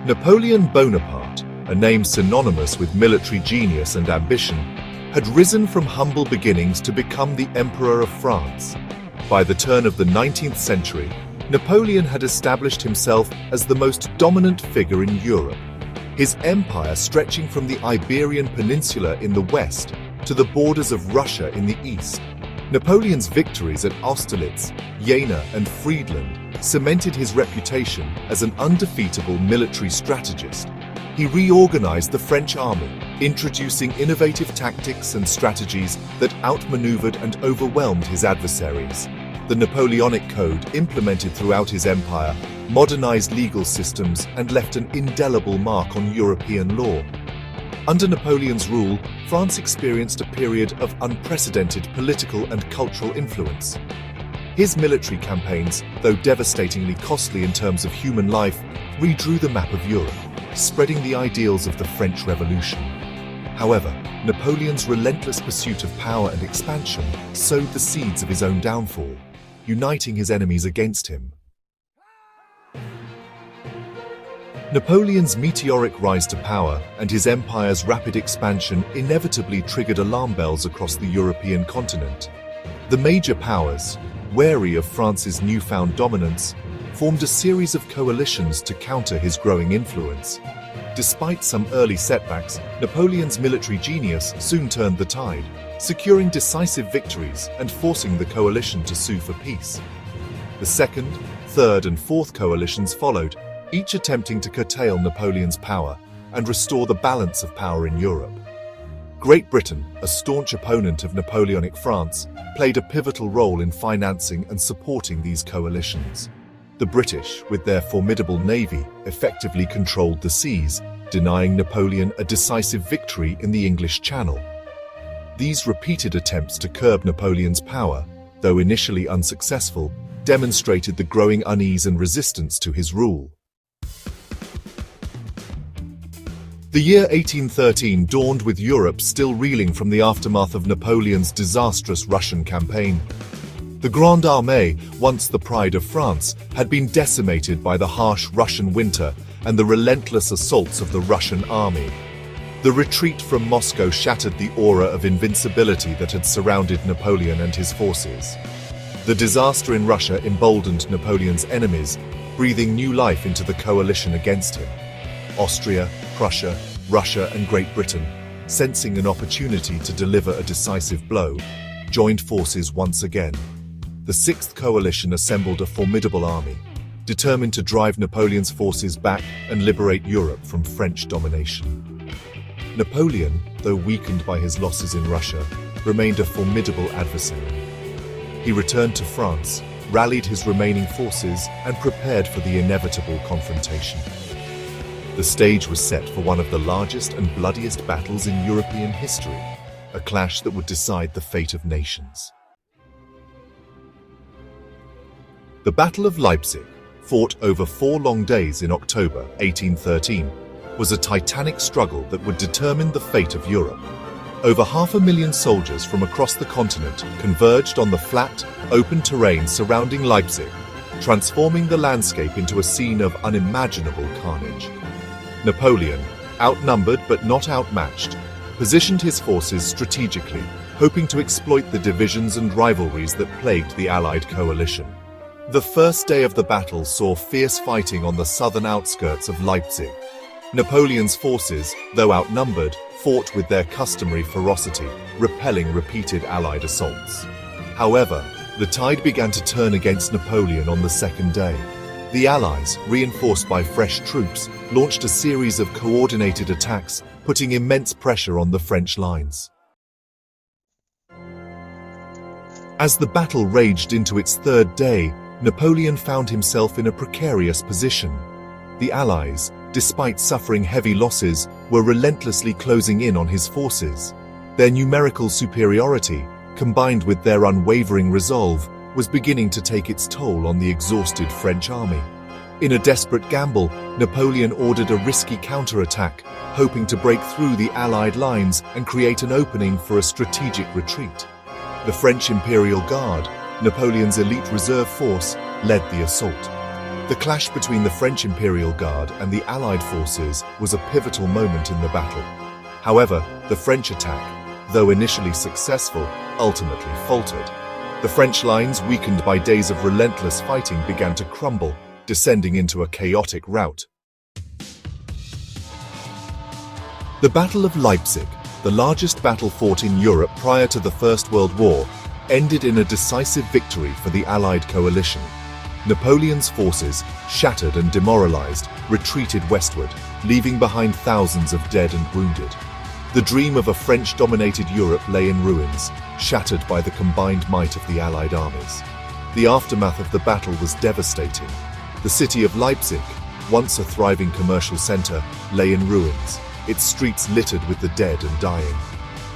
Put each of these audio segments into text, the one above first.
Napoleon Bonaparte, a name synonymous with military genius and ambition, had risen from humble beginnings to become the Emperor of France. By the turn of the 19th century, Napoleon had established himself as the most dominant figure in Europe, his empire stretching from the Iberian Peninsula in the west to the borders of Russia in the east. Napoleon's victories at Austerlitz, Jena, and Friedland cemented his reputation as an undefeatable military strategist. He reorganized the French army, introducing innovative tactics and strategies that outmaneuvered and overwhelmed his adversaries. The Napoleonic Code, implemented throughout his empire, modernized legal systems and left an indelible mark on European law. Under Napoleon's rule, France experienced a period of unprecedented political and cultural influence. His military campaigns, though devastatingly costly in terms of human life, redrew the map of Europe, spreading the ideals of the French Revolution. However, Napoleon's relentless pursuit of power and expansion sowed the seeds of his own downfall, uniting his enemies against him. Napoleon's meteoric rise to power and his empire's rapid expansion inevitably triggered alarm bells across the European continent. The major powers, wary of France's newfound dominance, formed a series of coalitions to counter his growing influence. Despite some early setbacks, Napoleon's military genius soon turned the tide, securing decisive victories and forcing the coalition to sue for peace. The second, third, and fourth coalitions followed, each attempting to curtail Napoleon's power and restore the balance of power in Europe. Great Britain, a staunch opponent of Napoleonic France, played a pivotal role in financing and supporting these coalitions. The British, with their formidable navy, effectively controlled the seas, denying Napoleon a decisive victory in the English Channel. These repeated attempts to curb Napoleon's power, though initially unsuccessful, demonstrated the growing unease and resistance to his rule. The year 1813 dawned with Europe still reeling from the aftermath of Napoleon's disastrous Russian campaign. The Grande Armée, once the pride of France, had been decimated by the harsh Russian winter and the relentless assaults of the Russian army. The retreat from Moscow shattered the aura of invincibility that had surrounded Napoleon and his forces. The disaster in Russia emboldened Napoleon's enemies, breathing new life into the coalition against him. Austria, Prussia, Russia, and Great Britain, sensing an opportunity to deliver a decisive blow, joined forces once again. The Sixth Coalition assembled a formidable army, determined to drive Napoleon's forces back and liberate Europe from French domination. Napoleon, though weakened by his losses in Russia, remained a formidable adversary. He returned to France, rallied his remaining forces, and prepared for the inevitable confrontation. The stage was set for one of the largest and bloodiest battles in European history, a clash that would decide the fate of nations. The Battle of Leipzig, fought over 4 long days in October 1813, was a titanic struggle that would determine the fate of Europe. Over 500,000 soldiers from across the continent converged on the flat, open terrain surrounding Leipzig, transforming the landscape into a scene of unimaginable carnage. Napoleon, outnumbered but not outmatched, positioned his forces strategically, hoping to exploit the divisions and rivalries that plagued the Allied coalition. The first day of the battle saw fierce fighting on the southern outskirts of Leipzig. Napoleon's forces, though outnumbered, fought with their customary ferocity, repelling repeated Allied assaults. However, the tide began to turn against Napoleon on the second day. The Allies, reinforced by fresh troops, launched a series of coordinated attacks, putting immense pressure on the French lines. As the battle raged into its third day, Napoleon found himself in a precarious position. The Allies, despite suffering heavy losses, were relentlessly closing in on his forces. Their numerical superiority, combined with their unwavering resolve, was beginning to take its toll on the exhausted French army. In a desperate gamble, Napoleon ordered a risky counterattack, hoping to break through the Allied lines and create an opening for a strategic retreat. The French Imperial Guard, Napoleon's elite reserve force, led the assault. The clash between the French Imperial Guard and the Allied forces was a pivotal moment in the battle. However, the French attack, though initially successful, ultimately faltered. The French lines, weakened by days of relentless fighting, began to crumble, descending into a chaotic rout. The Battle of Leipzig, the largest battle fought in Europe prior to the First World War, ended in a decisive victory for the Allied coalition. Napoleon's forces, shattered and demoralized, retreated westward, leaving behind thousands of dead and wounded. The dream of a French-dominated Europe lay in ruins, shattered by the combined might of the Allied armies. The aftermath of the battle was devastating. The city of Leipzig, once a thriving commercial center, lay in ruins, its streets littered with the dead and dying.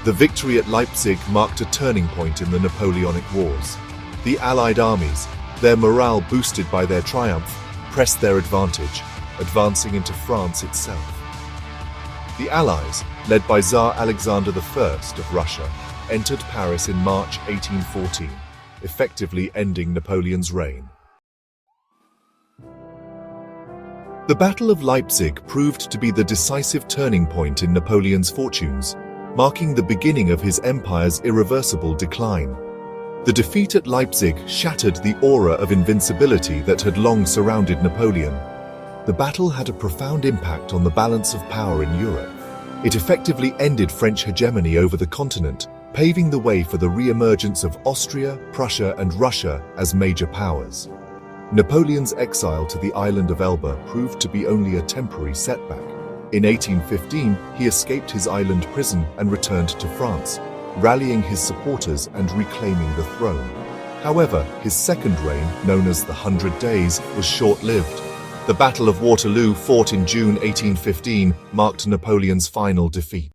The victory at Leipzig marked a turning point in the Napoleonic Wars. The Allied armies, their morale boosted by their triumph, pressed their advantage, advancing into France itself. The Allies, led by Tsar Alexander I of Russia, entered Paris in March 1814, effectively ending Napoleon's reign. The Battle of Leipzig proved to be the decisive turning point in Napoleon's fortunes, marking the beginning of his empire's irreversible decline. The defeat at Leipzig shattered the aura of invincibility that had long surrounded Napoleon. The battle had a profound impact on the balance of power in Europe. It effectively ended French hegemony over the continent, paving the way for the re-emergence of Austria, Prussia, and Russia as major powers. Napoleon's exile to the island of Elba proved to be only a temporary setback. In 1815, he escaped his island prison and returned to France, rallying his supporters and reclaiming the throne. However, his second reign, known as the 100 Days, was short-lived. The Battle of Waterloo, fought in June 1815, marked Napoleon's final defeat.